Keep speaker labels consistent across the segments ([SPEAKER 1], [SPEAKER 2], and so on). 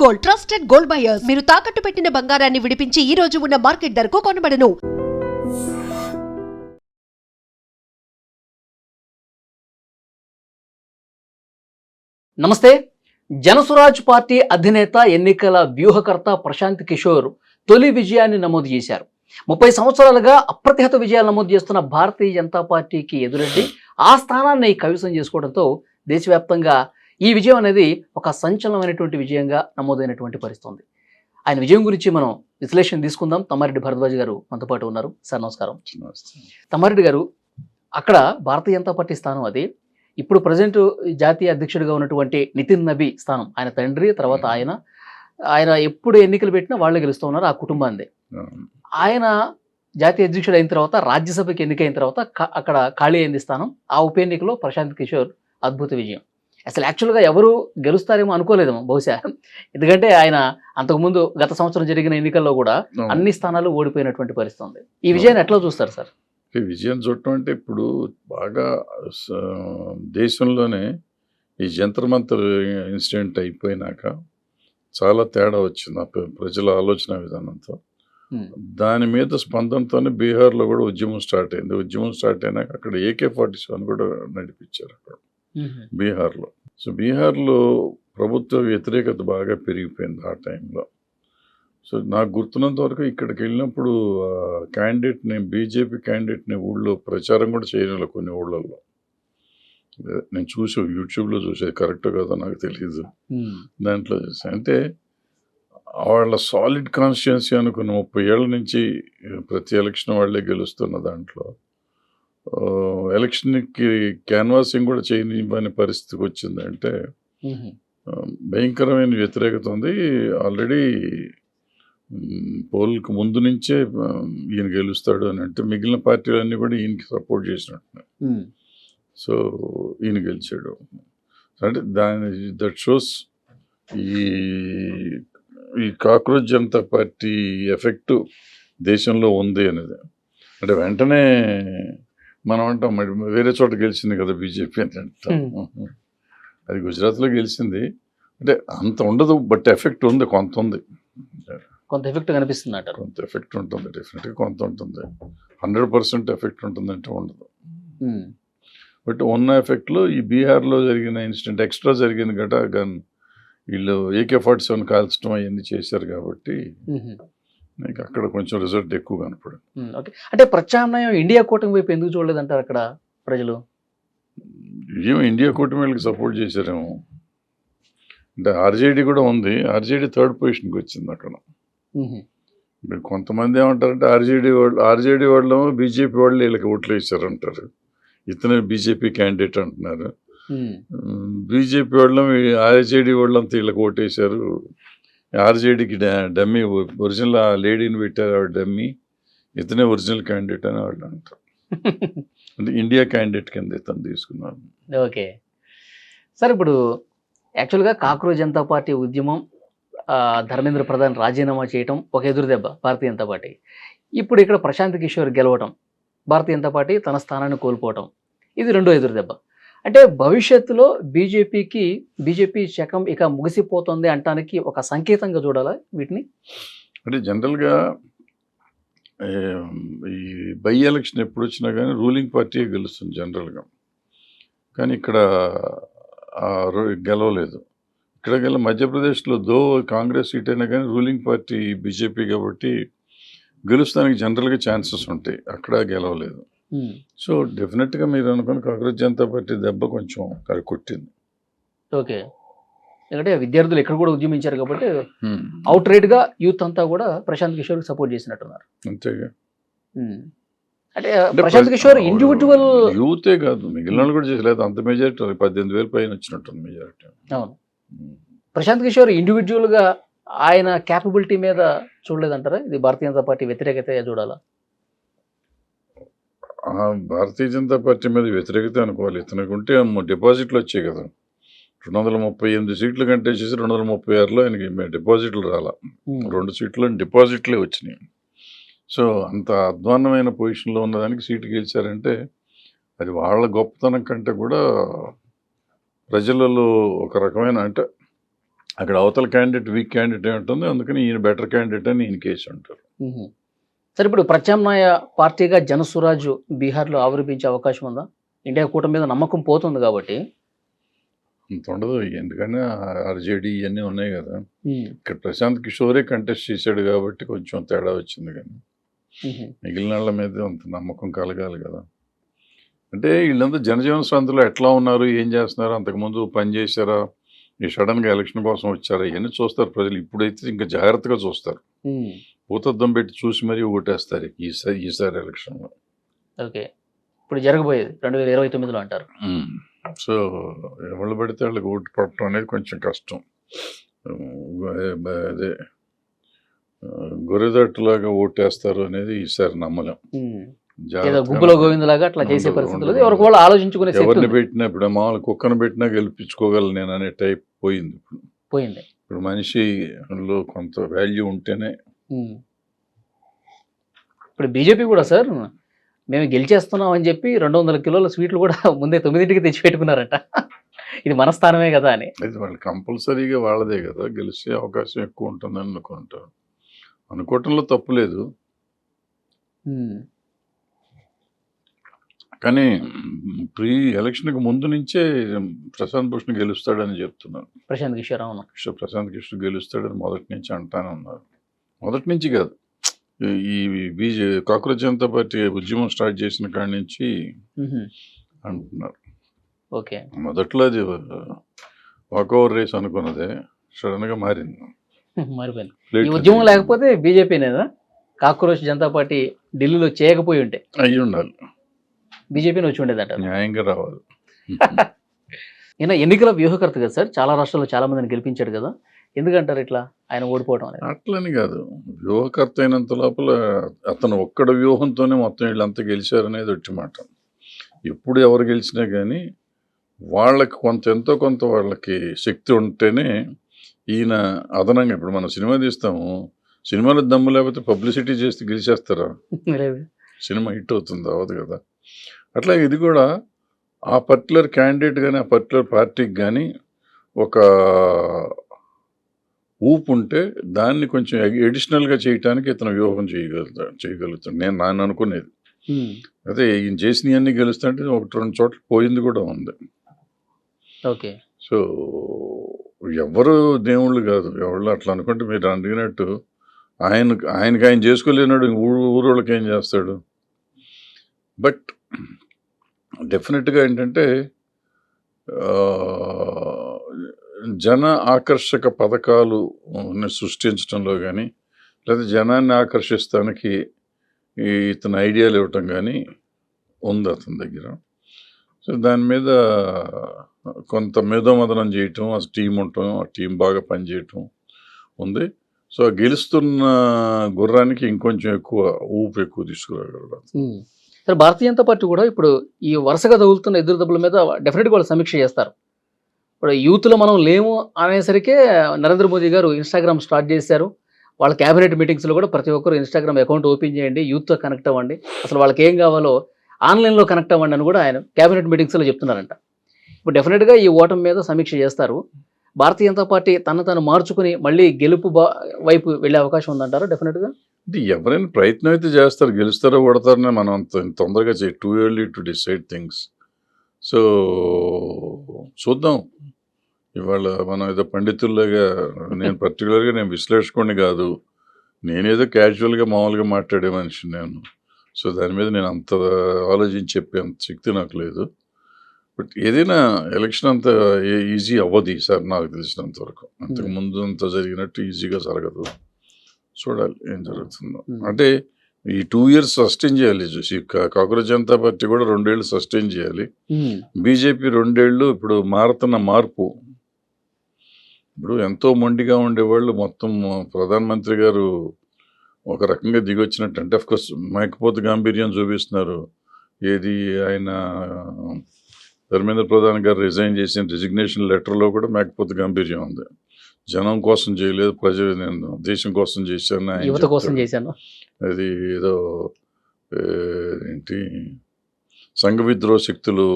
[SPEAKER 1] Gold, trusted gold buyers. మీరు తాకట్టు పెట్టిన బంగారాన్ని విడిపించి ఈ రోజు ఉన్న మార్కెట్ ధరకు కొనబడను.
[SPEAKER 2] నమస్తే. జనసురాజ్ పార్టీ అధినేత, ఎన్నికల వ్యూహకర్త ప్రశాంత్ కిషోర్ తొలి విజయాన్ని నమోదు చేశారు. 30 సంవత్సరాలుగా అప్రతిహత విజయాలు నమోదు చేస్తున్న భారతీయ జనతా పార్టీకి ఎదురెడ్డి ఆ స్థానాన్ని కైవసం చేసుకోవడంతో దేశవ్యాప్తంగా ఈ విజయం అనేది ఒక సంచలనమైనటువంటి విజయంగా నమోదైనటువంటి పరిస్థితి ఉంది. ఆయన విజయం గురించి మనం విశ్లేషణ తీసుకుందాం. తమ్మారెడ్డి భరద్వాజ్ గారు మనతో పాటు ఉన్నారు. సార్ నమస్కారం. తమ్మారెడ్డి గారు, అక్కడ భారతీయ జనతా పార్టీ స్థానం అది. ఇప్పుడు ప్రజెంట్ జాతీయ అధ్యక్షుడిగా ఉన్నటువంటి నితిన్ నబీ స్థానం, ఆయన తండ్రి, తర్వాత ఆయన ఎప్పుడు ఎన్నికలు పెట్టినా వాళ్ళే గెలుస్తూ ఉన్నారు, ఆ కుటుంబాన్ని. ఆయన జాతీయ అధ్యక్షుడు అయిన తర్వాత, రాజ్యసభకి ఎన్నికైన తర్వాత అక్కడ ఖాళీ అయింది స్థానం. ఆ ఉప ఎన్నికలో ప్రశాంత్ కిషోర్ అద్భుత విజయం. అసలు యాక్చువల్గా ఎవరు గెలుస్తారేమో అనుకోలేదేమో బహుశా, ఎందుకంటే ఆయన అంతకుముందు గత సంవత్సరం జరిగిన ఎన్నికల్లో కూడా అన్ని స్థానాలు ఓడిపోయినటువంటి పరిస్థితి ఉంది. ఈ విజయాన్ని ఎట్లా చూస్తారు సార్?
[SPEAKER 3] విజయం చూడటం అంటే ఇప్పుడు బాగా దేశంలోనే ఈ జంతర్ మంతర్ ఇన్సిడెంట్ అయిపోయినాక చాలా తేడా వచ్చింది ప్రజల ఆలోచన విధానంతో. దాని మీద స్పందనతోనే బీహార్లో కూడా ఉద్యమం స్టార్ట్ అయింది. ఉద్యమం స్టార్ట్ అయినాక అక్కడ AK-47 కూడా నడిపించారు అక్కడ బీహార్లో. సో బీహార్లో ప్రభుత్వ వ్యతిరేకత బాగా పెరిగిపోయింది ఆ టైంలో. సో నాకు గుర్తున్నంత వరకు ఇక్కడికి వెళ్ళినప్పుడు క్యాండిడేట్ని, బీజేపీ క్యాండిడేట్ని ఊళ్ళో ప్రచారం కూడా చేయలేదు కొన్ని ఊళ్ళల్లో. నేను యూట్యూబ్లో చూసేది కరెక్ట్ కదా నాకు తెలియదు, దాంట్లో చూసాను. అంటే వాళ్ళ సాలిడ్ కాన్స్టిట్యున్సీ అనుకున్న 30 ఏళ్ళ నుంచి ప్రతి ఎలక్షన్ వాళ్ళే గెలుస్తున్న దాంట్లో ఎలక్షన్కి క్యాన్వాసింగ్ కూడా చేయని పరిస్థితికి వచ్చిందంటే భయంకరమైన వ్యతిరేకత ఉంది. ఆల్రెడీ పోల్కి ముందు నుంచే ఈయన గెలుస్తాడు అని అంటే మిగిలిన పార్టీలన్నీ కూడా ఈయనకి సపోర్ట్ చేసినట్టు. సో ఈయన గెలిచాడు అంటే దట్ షోస్ ఈ కాక్రోచ్ జనతా పార్టీ ఎఫెక్ట్ దేశంలో ఉంది అనేది. అంటే వెంటనే మనం అంటాం మరి వేరే చోట గెలిచింది కదా బీజేపీ అని అంటాం. అది గుజరాత్లో గెలిచింది అంటే అంత ఉండదు, బట్ ఎఫెక్ట్ ఉంది, కొంత ఉంది,
[SPEAKER 2] కొంత ఎఫెక్ట్ కనిపిస్తుంది అంటారు.
[SPEAKER 3] కొంత ఎఫెక్ట్ ఉంటుంది, డెఫినెట్గా కొంత ఉంటుంది. 100% ఎఫెక్ట్ ఉంటుందంటే ఉండదు. బట్ ఉన్న ఎఫెక్ట్లో ఈ బీహార్లో జరిగిన ఇన్సిడెంట్ ఎక్స్ట్రా జరిగింది కదా, వీళ్ళు AK-47 కాల్చడం అవన్నీ చేశారు కాబట్టి నీకు అక్కడ కొంచెం రిజల్ట్ ఎక్కువ కనపడింది.
[SPEAKER 2] ఓకే, అంటే ప్రత్యామ్నాయం ఇండియా కూటమి వైపు ఎందుకు చూడలేదంటారు అక్కడ ప్రజలు?
[SPEAKER 3] ఏమో ఇండియా కూటమి వాళ్ళకి సపోర్ట్ చేశారేమో. అంటే RJD కూడా ఉంది, RJD 3rd పొజిషన్కి వచ్చింది అక్కడ. ఇప్పుడు కొంతమంది ఏమంటారంటే RJD వాళ్ళు బీజేపీ వాళ్ళు వీళ్ళకి ఓట్లు వేసారంటారు, ఇతనే బీజేపీ క్యాండిడేట్ అంటున్నారు. బీజేపీ వాళ్ళం RJD వాళ్ళంతా వీళ్ళకి ఓటేశారు, RJDకి డమ్మీ, ఒరిజినల్ ఆ లేడీని పెట్టారు ఆవిడ డమ్మీ, ఇతనే ఒరిజినల్ క్యాండిడేట్ అని వాళ్ళు అంటారు. అంటే ఇండియా క్యాండిడేట్ కింద ఇతను తీసుకున్నారు.
[SPEAKER 2] ఓకే సార్, ఇప్పుడు యాక్చువల్గా కాక్రోచ్ జనతా పార్టీ ఉద్యమం, ధర్మేంద్ర ప్రధాన్ రాజీనామా చేయటం ఒక ఎదురు దెబ్బ భారతీయ జనతా పార్టీ. ఇప్పుడు ఇక్కడ ప్రశాంత్ కిషోర్ గెలవటం, భారతీయ జనతా పార్టీ తన స్థానాన్ని కోల్పోవటం, ఇది రెండో ఎదురు దెబ్బ. అంటే భవిష్యత్తులో బీజేపీ శకం ఇక ముగిసిపోతుంది అంటానికి ఒక సంకేతంగా చూడాలా వీటిని?
[SPEAKER 3] అంటే జనరల్గా ఈ బై ఎలక్షన్ ఎప్పుడు వచ్చినా కానీ రూలింగ్ పార్టీ గెలుస్తుంది జనరల్గా, కానీ ఇక్కడ గెలవలేదు. ఇక్కడ మధ్యప్రదేశ్లో కాంగ్రెస్ సీట్ అయినా కానీ రూలింగ్ పార్టీ బీజేపీ కాబట్టి గెలుస్తానికి జనరల్గా ఛాన్సెస్ ఉంటాయి, అక్కడ గెలవలేదు. సో డెఫినెట్గా మీరు అనుకున్న కాంగ్రెస్ జనతా పార్టీ దెబ్బ కొంచెం కొట్టింది.
[SPEAKER 2] ఓకే, ఎందుకంటే విద్యార్థులు ఎక్కడ కూడా ఉద్యమించారు కాబట్టి అవుట్ రైట్గా యూత్ అంతా కూడా ప్రశాంత్ కిషోర్కి సపోర్ట్ చేసినట్టున్నారు.
[SPEAKER 3] అంతేగా,
[SPEAKER 2] అంటే ప్రశాంత్ కిషోర్ ఇండివిజువల్
[SPEAKER 3] యూతే కాదు, మిగిలిన వాళ్ళు కూడా చేసలేదు. అంత మెజారిటీ 18,000 పైన వచ్చినట్టుంది మెజారిటీ.
[SPEAKER 2] అవును, ప్రశాంత్ కిషోర్ ఇండివిజువల్గా ఆయన క్యాపబిలిటీ మీద చూడలేదంటారా? ఇది భారతీయ జనతా పార్టీ వ్యతిరేకత చూడాలా?
[SPEAKER 3] భారతీయ జనతా పార్టీ మీద వ్యతిరేకత అనుకోవాలి. ఇతనికి ఉంటే డిపాజిట్లు వచ్చాయి కదా, 238 సీట్లు కంటే చేసి 236లో ఆయనకి డిపాజిట్లు రాలా, 2 సీట్లు డిపాజిట్లే వచ్చినాయి. సో అంత అధ్వాన్నమైన పొజిషన్లో ఉన్నదానికి సీటు గెలిచారంటే అది వాళ్ళ గొప్పతనం కంటే కూడా ప్రజలలో ఒక రకమైన అంటే అక్కడ అవతల క్యాండిడేట్ వీక్ క్యాండిడేట్ ఏముంటుంది, అందుకని ఈయన బెటర్ క్యాండిడేట్ అని ఈయన కేసు అంటారు.
[SPEAKER 2] సరే, ఇప్పుడు ప్రత్యామ్నాయ పార్టీగా జనసురాజ్ బీహార్లో ఆవిర్భించే అవకాశం ఉందా? ఇండియా కూటమి మీద నమ్మకం పోతుంది కాబట్టి.
[SPEAKER 3] అంత ఉండదు, ఎందుకంటే ఆర్జేడీ ఇవన్నీ ఉన్నాయి కదా. ఇక్కడ ప్రశాంత్ కిషోరే కంటెస్ట్ చేశాడు కాబట్టి కొంచెం తేడా వచ్చింది, కానీ మిగిలిన వాళ్ళ మీద అంత నమ్మకం కలగాలి కదా. అంటే వీళ్ళంతా జనజీవన స్వంతలో ఎట్లా ఉన్నారు, ఏం చేస్తున్నారు, అంతకుముందు పని చేశారా, ఈ సడన్గా ఎలక్షన్ కోసం వచ్చారా, ఇవన్నీ చూస్తారు ప్రజలు. ఇప్పుడైతే ఇంకా జాగ్రత్తగా చూస్తారు, భూతద్దం పెట్టి చూసి మరీ ఓటేస్తారు ఈసారి ఎలక్షన్లో.
[SPEAKER 2] ఓకే, ఇప్పుడు జరగబోయేది 2029లో అంటారు.
[SPEAKER 3] సో ఎవరు పడితే వాళ్ళకి ఓటు పడటం అనేది కొంచెం కష్టం. అదే గొర్రెదట్టులాగా ఓటేస్తారు అనేది ఈసారి నమ్మలేం.
[SPEAKER 2] గుబ్బులో గోవిందలాగా అట్లా చేసే పరిస్థితులు ఎవరికి వాళ్ళు ఆలోచించుకునే
[SPEAKER 3] ఎవరిని పెట్టినా, ఇప్పుడు మామూలు కుక్కను పెట్టినా గెలిపించుకోగలను నేను అనే టైప్ పోయింది. ఇప్పుడు మనిషిలో కొంత వాల్యూ ఉంటేనే.
[SPEAKER 2] ఇప్పుడు బీజేపీ కూడా సార్ మేము గెలిచేస్తున్నాం అని చెప్పి 200 కిలోల స్వీట్లు కూడా ముందే 9ంటికి తెచ్చిపెట్టుకున్నారట. ఇది మన స్థానమే కదా అని.
[SPEAKER 3] అది వాళ్ళు కంపల్సరీగా వాళ్ళదే కదా, గెలిచే అవకాశం ఎక్కువ ఉంటుందని అనుకుంటారు. అనుకోవటంలో తప్పు లేదు, కానీ ప్రీ ఎలక్షన్కి ముందు నుంచే ప్రశాంత్ భూషణ్ గెలుస్తాడని చెప్తున్నారు.
[SPEAKER 2] ప్రశాంత్ కిషోర్, అవును,
[SPEAKER 3] ప్రశాంత్ కిషోర్ గెలుస్తాడని మొదటి నుంచి అంటానే ఉన్నారు. మొదటి నుంచి కాదు, ఈ కాక్రోచ్ జనతా పార్టీ ఉద్యమం స్టార్ట్ చేసిన కాడి నుంచి అంటున్నారు.
[SPEAKER 2] ఓకే,
[SPEAKER 3] మొదట్లో అది వాకోవర్ రేస్ అనుకున్నదే సడన్ గా మారింది,
[SPEAKER 2] మారిపోయింది. ఈ ఉద్యమం లేకపోతే బీజేపీనేనా కాక్రోచ్ జనతా పార్టీ ఢిల్లీలో చేయకపోయి ఉంటే
[SPEAKER 3] అయ్యి ఉండాలి,
[SPEAKER 2] బీజేపీని వచ్చి ఉండేదట,
[SPEAKER 3] న్యాయంగా రావాలి.
[SPEAKER 2] ఈయన ఎన్నికల వ్యూహకర్త కదా సార్, చాలా రాష్ట్రాల్లో చాలా మందిని గెలిపించాడు కదా, ఎందుకంటారు ఇట్లా ఆయన ఓడిపోవడం అనేది?
[SPEAKER 3] అట్లని కాదు, వ్యూహకర్త అయినంత లోపల అతను ఒక్కడ వ్యూహంతోనే మొత్తం వీళ్ళంతా గెలిచారనేది ఒట్టి మాట. ఎప్పుడు ఎవరు గెలిచినా కానీ వాళ్ళకి ఎంతో కొంత వాళ్ళకి శక్తి ఉంటేనే ఈయన అదనంగా. ఇప్పుడు మనం సినిమా తీస్తాము, సినిమాలో దమ్ము లేకపోతే పబ్లిసిటీ చేస్తే గెలిచేస్తారా? సినిమా హిట్ అవుతుంది, అవ్వదు కదా. అట్లా ఇది కూడా ఆ పర్టికులర్ క్యాండిడేట్ కానీ ఆ పర్టికులర్ పార్టీకి కానీ ఒక ఊపు ఉంటే దాన్ని కొంచెం ఎడిషనల్గా చేయటానికి ఇతను వ్యూహం చేయగలుగుతాడు నేను అనుకునేది. అదే ఈయన చేసినవన్నీ గెలుస్తుంటే 1-2 చోట్ల పోయింది కూడా ఉంది.
[SPEAKER 2] ఓకే,
[SPEAKER 3] సో ఎవరు దేవుళ్ళు కాదు, ఎవరు అట్లా అనుకుంటే మీరు అడిగినట్టు ఆయనకి ఆయన చేసుకోలేనాడు, ఊరోళ్ళకి ఏం చేస్తాడు. బట్ డెఫినెట్గా ఏంటంటే జన ఆకర్షక పథకాలు సృష్టించడంలో కానీ లేదా జనాన్ని ఆకర్షిస్తానికి ఇతను ఐడియాలు ఇవ్వటం కానీ ఉంది అతని దగ్గర. సో దాని మీద కొంత మేధోమదనం చేయటం, ఆ టీం ఉండటం, ఆ టీం బాగా పనిచేయటం ఉంది. సో గెలుస్తున్న గుర్రానికి ఇంకొంచెం ఎక్కువ తీసుకురాగలరు.
[SPEAKER 2] సరే, భారతీయ జనతా పార్టీ కూడా ఇప్పుడు ఈ వరుసగా తగులుతున్న ఎదురు దెబ్బల మీద డెఫినెట్గా వాళ్ళు సమీక్ష చేస్తారు. ఇప్పుడు యూత్లో మనం లేము అనేసరికే నరేంద్ర మోదీ గారు ఇన్స్టాగ్రామ్ స్టార్ట్ చేశారు. వాళ్ళ క్యాబినెట్ మీటింగ్స్లో కూడా ప్రతి ఒక్కరు ఇన్స్టాగ్రామ్ అకౌంట్ ఓపెన్ చేయండి, యూత్తో కనెక్ట్ అవ్వండి, అసలు వాళ్ళకి ఏం కావాలో ఆన్లైన్లో కనెక్ట్ అవ్వండి అని కూడా ఆయన క్యాబినెట్ మీటింగ్స్లో చెప్తున్నారంట. ఇప్పుడు డెఫినెట్గా ఈ ఓటమి మీద సమీక్ష చేస్తారు. భారతీయ జనతా పార్టీ తను మార్చుకుని మళ్ళీ గెలుపు వైపు వెళ్ళే అవకాశం ఉందంటారా? డెఫినెట్గా
[SPEAKER 3] ఎవరైనా ప్రయత్నం అయితే చేస్తారు, గెలుస్తారో ఓడతారనే మనం తొందరగా too early to decide things. So చూద్దాం. ఇవాళ మనం ఏదో పండితుల్లాగా నేను పర్టికులర్గా నేను విశ్లేషకుడిని కాదు, నేనేదో క్యాజువల్గా మామూలుగా మాట్లాడే మనిషి నేను. సో దాని మీద నేను అంత ఆలోచించి చెప్పే అంత శక్తి నాకు లేదు. బట్ ఏదైనా ఎలక్షన్ అంత ఈజీ అవ్వదు ఈసారి నాకు తెలిసినంత వరకు. అంతకు ముందు అంత జరిగినట్టు ఈజీగా జరగదు. చూడాలి ఏం జరుగుతుందో. అంటే ఈ 2 years సస్టైన్ చేయాలి. కాక్రోచ్ జనతా పార్టీ కూడా 2 ఏళ్ళు సస్టైన్ చేయాలి. బీజేపీ 2 ఏళ్ళు ఇప్పుడు మారుతున్న మార్పు. ఇప్పుడు ఎంతో మొండిగా ఉండేవాళ్ళు మొత్తం ప్రధానమంత్రి గారు ఒక రకంగా దిగొచ్చినట్టు. అంటే అఫ్కోర్స్ మేకపోతు గాంభీర్యం చూపిస్తున్నారు. ఏది ఆయన ధర్మేంద్ర ప్రధాన్ గారు రిజైన్ చేసిన రిజిగ్నేషన్ లెటర్లో కూడా మేకపోతు గాంభీర్యం ఉంది. జనం కోసం చేయలేదు, నేను దేశం కోసం చేశాను,
[SPEAKER 2] యువత కోసం చేశాను,
[SPEAKER 3] అది ఏదో ఏంటి సంఘ విద్రోహ శక్తులు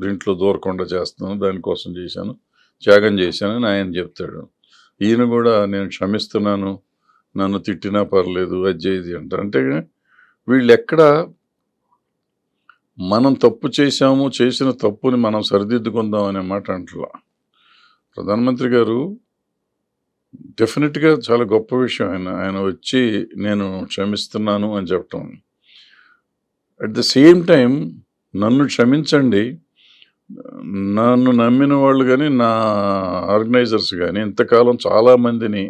[SPEAKER 3] దీంట్లో దూరకుండా చేస్తున్నాను, దానికోసం చేశాను, త్యాగం చేశానని ఆయన చెప్తాడు. ఈయన కూడా నేను క్షమిస్తున్నాను, నన్ను తిట్టినా పర్లేదు అది ఇది అంటారు. అంటే వీళ్ళు ఎక్కడ మనం తప్పు చేశాము, చేసిన తప్పుని మనం సరిదిద్దుకుందాం అనే మాట అంటలా. ప్రధానమంత్రి గారు డెఫినెట్గా చాలా గొప్ప విషయం. ఆయన వచ్చి నేను క్షమిస్తున్నాను అని చెప్పటం. అట్ ద సేమ్ టైం నన్ను క్షమించండి, నన్ను నమ్మిన వాళ్ళు కానీ నా ఆర్గనైజర్స్ కానీ ఇంతకాలం చాలామందిని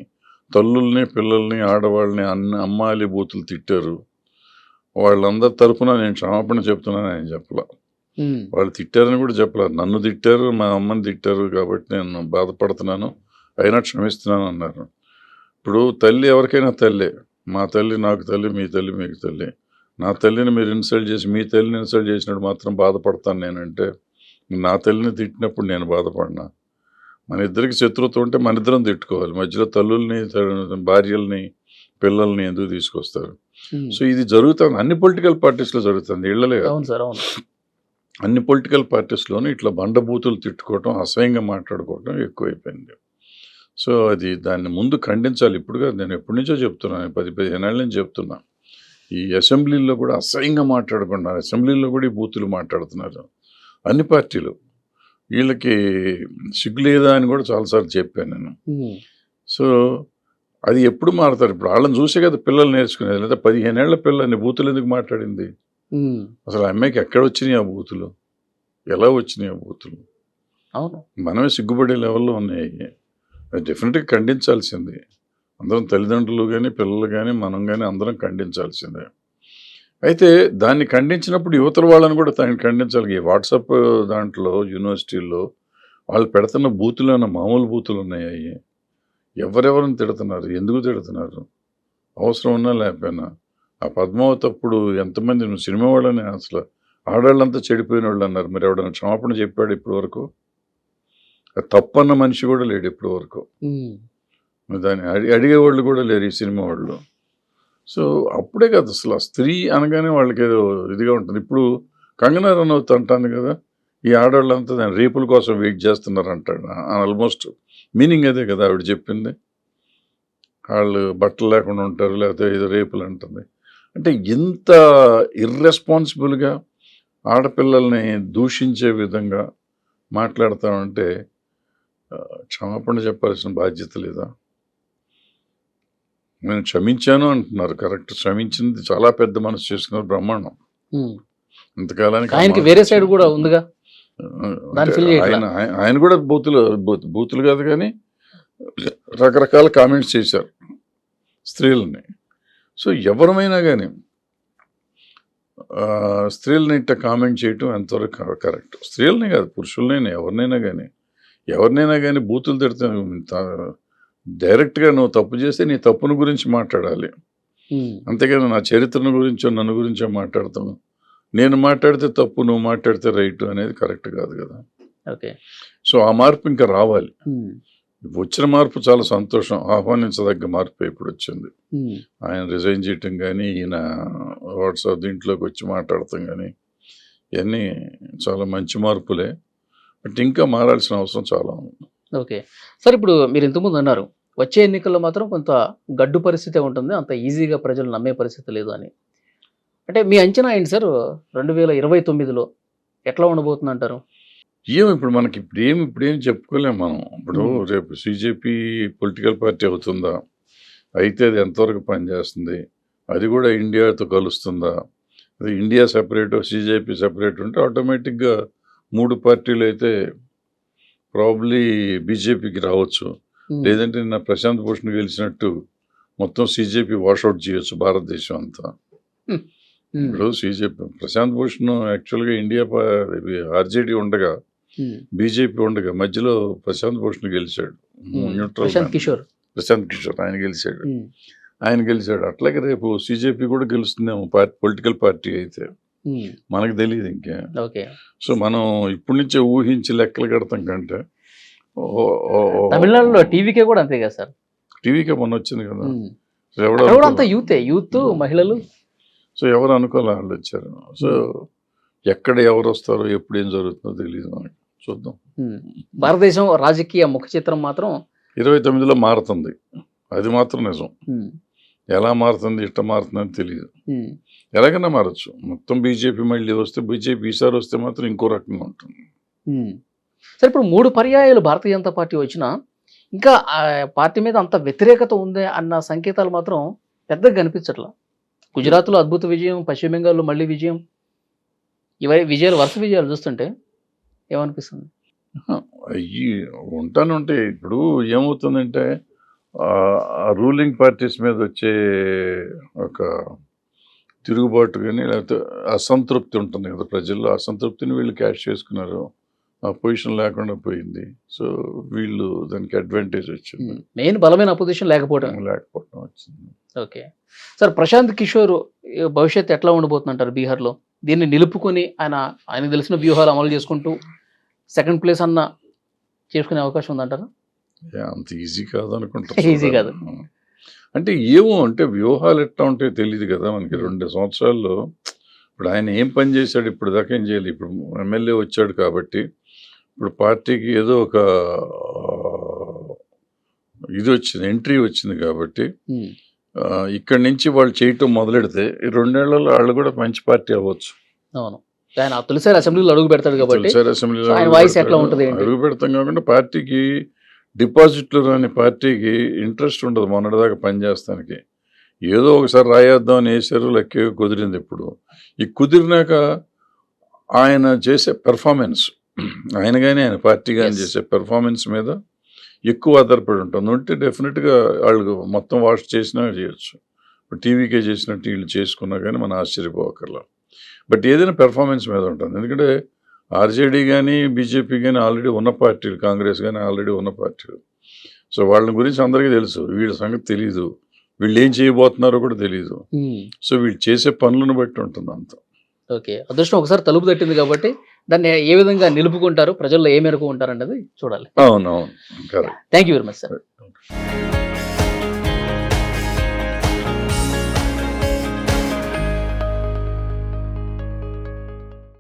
[SPEAKER 3] తల్లుల్ని పిల్లల్ని ఆడవాళ్ళని అమ్మాయిలు బూతులు తిట్టారు, వాళ్ళందరి తరఫున నేను క్షమాపణ చెప్తున్నాను ఆయన చెప్పలా. వాళ్ళు తిట్టారని కూడా చెప్పలా, నన్ను తిట్టారు, మా అమ్మని తిట్టారు కాబట్టి నేను బాధపడుతున్నాను, అయినా క్షమిస్తున్నాను అన్నారు. ఇప్పుడు తల్లి ఎవరికైనా తల్లే. మా తల్లి నాకు తల్లి, మీ తల్లి మీకు తల్లి. నా తల్లిని మీరు ఇన్సల్ట్ చేసి మీ తల్లిని ఇన్సల్ట్ చేసినప్పుడు మాత్రం బాధపడతాను నేనంటే, నా తల్లిని తిట్టినప్పుడు నేను బాధపడినా. మన ఇద్దరికి శత్రుత్వం ఉంటే మన ఇద్దరం తిట్టుకోవాలి, మధ్యలో తల్లుల్ని భార్యల్ని పిల్లల్ని ఎందుకు తీసుకొస్తారు? సో ఇది జరుగుతుంది, అన్ని పొలిటికల్ పార్టీస్లో జరుగుతుంది, ఇళ్లలే కాదు. అన్ని పొలిటికల్ పార్టీస్లోనూ ఇట్లా బండబూతులు తిట్టుకోవటం, అసహ్యంగా మాట్లాడుకోవటం ఎక్కువైపోయింది. సో అది దాన్ని ముందు ఖండించాలి. ఇప్పుడుగా నేను ఎప్పటి నుంచో చెప్తున్నాను, 10-15 ఏళ్ళ నుంచి చెప్తున్నా. ఈ అసెంబ్లీలో కూడా అసహ్యంగా మాట్లాడుకుంటున్నారు, అసెంబ్లీలో కూడా ఈ బూతులు మాట్లాడుతున్నారు అన్ని పార్టీలు. వీళ్ళకి సిగ్గు లేదా అని కూడా చాలాసార్లు చెప్పాను నేను. సో అది ఎప్పుడు మారుతారు? ఇప్పుడు వాళ్ళని చూసే కదా పిల్లలు నేర్చుకునేది. లేదా 15 ఏళ్ల పిల్లని బూతులు ఎందుకు మాట్లాడింది? అసలు ఆ అమ్మాయికి ఎక్కడ వచ్చినాయి ఆ బూతులు, ఎలా వచ్చినాయి ఆ బూతులు?
[SPEAKER 2] అవును,
[SPEAKER 3] మనమే సిగ్గుపడే లెవెల్లో ఉన్నాయి. అది డెఫినెట్గా ఖండించాల్సింది. అందరం తల్లిదండ్రులు కానీ పిల్లలు కానీ మనం కానీ అందరం ఖండించాల్సిందే. అయితే దాన్ని ఖండించినప్పుడు యువతల వాళ్ళని కూడా దాన్ని ఖండించాలి. ఈ వాట్సాప్ దాంట్లో యూనివర్సిటీల్లో వాళ్ళు పెడుతున్న బూతులు అన్న మామూలు బూతులు ఉన్నాయి. ఎవరెవరిని తిడుతున్నారు, ఎందుకు తిడుతున్నారు, అవసరం ఉన్నా లేకపోయినా? ఆ పద్మావతి అప్పుడు ఎంతమంది సినిమా వాళ్ళని అసలు ఆడవాళ్ళంతా చెడిపోయిన వాళ్ళు అన్నారు. మరి ఎవడన్నా క్షమాపణ చెప్పాడు ఇప్పటి వరకు? తప్పన్న మనిషి కూడా లేడు ఇప్పటి వరకు. దాన్ని అడిగేవాళ్ళు కూడా లేరు ఈ సినిమా వాళ్ళు. సో అప్పుడే కదా అసలు ఆ స్త్రీ అనగానే వాళ్ళకి ఏదో ఇదిగా ఉంటుంది. ఇప్పుడు కంగనా రనౌత్ అంటాను కదా, ఈ ఆడవాళ్ళంతా దాని రేపుల కోసం వెయిట్ చేస్తున్నారు అంటాడు. ఆల్మోస్ట్ మీనింగ్ అదే కదా ఆవిడ చెప్పింది. వాళ్ళు బట్టలు లేకుండా ఉంటారు, లేకపోతే ఏదో రేపులు అంటుంది. అంటే ఇంత ఇర్రెస్పాన్సిబుల్గా ఆడపిల్లల్ని దూషించే విధంగా మాట్లాడతామంటే క్షమాపణ చెప్పాల్సిన బాధ్యత లేదా? నేను క్షమించాను అంటున్నారు, కరెక్ట్. క్షమించింది చాలా పెద్ద మనసు చేసుకున్నారు, బ్రహ్మాండం. ఇంతకాలానికి
[SPEAKER 2] ఆయనకి వేరే సైడ్ కూడా ఉందిగా,
[SPEAKER 3] ఆయన కూడా బూతులు కాదు కానీ రకరకాల కామెంట్స్ చేశారు స్త్రీలని. సో ఎవరమైనా కానీ స్త్రీలని ఇట్లా కామెంట్ చేయటం ఎంతవరకు కరెక్ట్? స్త్రీలని కాదు, పురుషులనైనా ఎవరినైనా కానీ బూతులు తిడితే డైరెక్ట్గా నువ్వు తప్పు చేస్తే నీ తప్పును గురించి మాట్లాడాలి, అంతేగాని నా చరిత్రను గురించో నన్ను గురించో మాట్లాడతాను. నేను మాట్లాడితే తప్పు, నువ్వు మాట్లాడితే రైట్ అనేది కరెక్ట్ కాదు కదా.
[SPEAKER 2] ఓకే,
[SPEAKER 3] సో ఆ మార్పు ఇంకా రావాలి. వచ్చిన మార్పు చాలా సంతోషం, ఆహ్వానించదగ్గ మార్పు ఇప్పుడు వచ్చింది. ఆయన రిజైన్ చేయటం కానీ, ఈయన వాట్సాప్ దీంట్లోకి వచ్చి మాట్లాడటం కానీ, ఇవన్నీ చాలా మంచి మార్పులే. బట్ ఇంకా మారాల్సిన అవసరం చాలా ఉంది.
[SPEAKER 2] ఓకే సార్, ఇప్పుడు మీరు ఇంతకుముందు అన్నారు వచ్చే ఎన్నికల్లో మాత్రం కొంత గడ్డు పరిస్థితి ఉంటుంది, అంత ఈజీగా ప్రజలు నమ్మే పరిస్థితి లేదు అని. అంటే మీ అంచనా ఏంటి సార్ 2029లో ఎట్లా ఉండబోతుంది అంటారు?
[SPEAKER 3] ఇప్పుడు మనకి ఇప్పుడేం చెప్పుకోలేము మనం. ఇప్పుడు రేపు CJP పొలిటికల్ పార్టీ అవుతుందా, అయితే అది ఎంతవరకు పనిచేస్తుంది, అది కూడా ఇండియాతో కలుస్తుందా, అది ఇండియా సెపరేట్ CJP సెపరేట్ ఉంటే ఆటోమేటిక్గా 3 పార్టీలు అయితే ప్రాబ్లీ బీజేపీకి రావచ్చు. లేదంటే నిన్న ప్రశాంత్ భూషణ్ గెలిచినట్టు మొత్తం CJP వాషౌట్ చేయొచ్చు భారతదేశం అంతా. ఇప్పుడు ప్రశాంత్ భూషణ్ యాక్చువల్గా ఇండియా RJD ఉండగా, బీజేపీ ఉండగా మధ్యలో ప్రశాంత్ భూషణ్ గెలిచాడు. న్యూట్రల్ ప్రశాంత్ కిషోర్ ఆయన గెలిచాడు. అట్లాగే రేపు CJP కూడా గెలుస్తుందేమో పొలిటికల్ పార్టీ అయితే, మనకు తెలియదు ఇంకా. సో మనం ఇప్పటి నుంచే ఊహించి లెక్కలు కడతాం కంటే
[SPEAKER 2] తమిళనాడులో టీవీకే కూడా అంతే కదా సార్,
[SPEAKER 3] టీవీకే మొన్న వచ్చింది కదా,
[SPEAKER 2] యూత్ మహిళలు.
[SPEAKER 3] సో ఎవరు అనుకోలే వాళ్ళు వచ్చారు. సో ఎక్కడ ఎవరు వస్తారో ఎప్పుడు ఏం జరుగుతుందో తెలియదు మనకి, చూద్దాం.
[SPEAKER 2] భారతదేశం రాజకీయ ముఖ చిత్రం మాత్రం
[SPEAKER 3] 29లో మారుతుంది, అది మాత్రం నిజం.
[SPEAKER 2] ఉమ్,
[SPEAKER 3] ఎలా మారుతుంది, ఇట్ట మారుతుంది అని తెలియదు.
[SPEAKER 2] ఉమ్,
[SPEAKER 3] ఎలాగైనా మారచ్చు. మొత్తం బీజేపీ మళ్ళీ వస్తే, బీజేపీ ఈసారి వస్తే మాత్రం ఇంకో రకంగా ఉంటుంది.
[SPEAKER 2] ఉమ్. సరే, ఇప్పుడు 3 పర్యాయాలు భారతీయ జనతా పార్టీ వచ్చినా ఇంకా ఆ పార్టీ మీద అంత వ్యతిరేకత ఉంది అన్న సంకేతాలు మాత్రం పెద్దగా కనిపించట్లా. గుజరాత్లో అద్భుత విజయం, పశ్చిమ బెంగాల్లో మళ్ళీ విజయం, ఇవే విజయాలు, వరుస విజయాలు చూస్తుంటే ఏమనిపిస్తుంది?
[SPEAKER 3] అయ్యి ఉంటానంటే ఇప్పుడు ఏమవుతుందంటే రూలింగ్ పార్టీస్ మీద వచ్చే ఒక తిరుగుబాటు కానీ లేకపోతే అసంతృప్తి ఉంటుంది కదా ప్రజల్లో, అసంతృప్తిని వీళ్ళు క్యాష్ చేసుకున్నారు. ఆ పొజిషన్ లేకుండా పోయింది. సో వీళ్ళు దానికి అడ్వాంటేజ్ వచ్చింది.
[SPEAKER 2] మెయిన్ బలమైన అపోజిషన్ లేకపోవడం
[SPEAKER 3] వచ్చింది.
[SPEAKER 2] ఓకే సార్, ప్రశాంత్ కిషోర్ భవిష్యత్తు ఎట్లా ఉండబోతుందంటారు బీహార్లో? దీన్ని నిలుపుకొని ఆయనకు తెలిసిన వ్యూహాలు అమలు చేసుకుంటూ సెకండ్ ప్లేస్ అన్న చేసుకునే అవకాశం ఉందంటారా?
[SPEAKER 3] అంత ఈజీ కాదు అనుకుంటా.
[SPEAKER 2] ఈజీ కాదు
[SPEAKER 3] అంటే ఏమో, అంటే వ్యూహాలు ఎట్లా ఉంటాయో తెలియదు కదా మనకి. 2 సంవత్సరాల్లో ఇప్పుడు ఆయన ఏం పని చేశాడు, ఇప్పుడు దాకా ఏం చేయాలి. ఇప్పుడు ఎమ్మెల్యే వచ్చాడు కాబట్టి ఇప్పుడు పార్టీకి ఏదో ఒక ఇది వచ్చింది, ఎంట్రీ వచ్చింది కాబట్టి ఇక్కడి నుంచి వాళ్ళు చేయటం మొదలెడితే ఈ 2 ఏళ్లలో వాళ్ళు కూడా మంచి పార్టీ అవ్వచ్చు.
[SPEAKER 2] అవును, ఆయన తొలిసారి అసెంబ్లీలో అడుగు పెడతాడు కాబట్టి ఆయన వాయిస్ ఎట్లా ఉంటుంది?
[SPEAKER 3] అడుగు పెడతాం కాకుండా పార్టీకి డిపాజిట్లు రాని పార్టీకి ఇంట్రెస్ట్ ఉండదు మొన్నటిదాకా పనిచేస్తానికి. ఏదో ఒకసారి రాయేద్దాం అని వేసారు, లెక్క కుదిరింది. ఇప్పుడు ఈ కుదిరినాక ఆయన చేసే పెర్ఫార్మెన్స్, ఆయన కానీ ఆయన పార్టీ కానీ చేసే పెర్ఫార్మెన్స్ మీద ఎక్కువ ఆధారపడి ఉంటుంది. ఉంటే డెఫినెట్గా వాళ్ళు మొత్తం వాష్ చేసినా చేయొచ్చు. ఇప్పుడు టీవీకే చేసినట్టు వీళ్ళు చేసుకున్నా కానీ మనం ఆశ్చర్యపోకర్లా. బట్ ఏదైనా పెర్ఫార్మెన్స్ మీద ఉంటుంది. ఎందుకంటే ఆర్జేడీ కానీ బీజేపీ కానీ ఆల్రెడీ ఉన్న పార్టీలు, కాంగ్రెస్ కానీ ఆల్రెడీ ఉన్న పార్టీలు. సో వాళ్ళ గురించి అందరికీ తెలుసు, వీళ్ళ సంగతి తెలీదు, వీళ్ళు ఏం చేయబోతున్నారో కూడా తెలియదు. సో వీళ్ళు చేసే పనులను బట్టి ఉంటుంది అంత.
[SPEAKER 2] ఓకే, అదృష్టం ఒకసారి తలుపు తట్టింది కాబట్టి దాన్ని ఏ విధంగా నిలుపుకుంటారు, ప్రజల్లో ఏ మేరకు ఉంటారు అన్నది చూడాలి.
[SPEAKER 3] అవునవును, correct.
[SPEAKER 2] Thank you very much sir.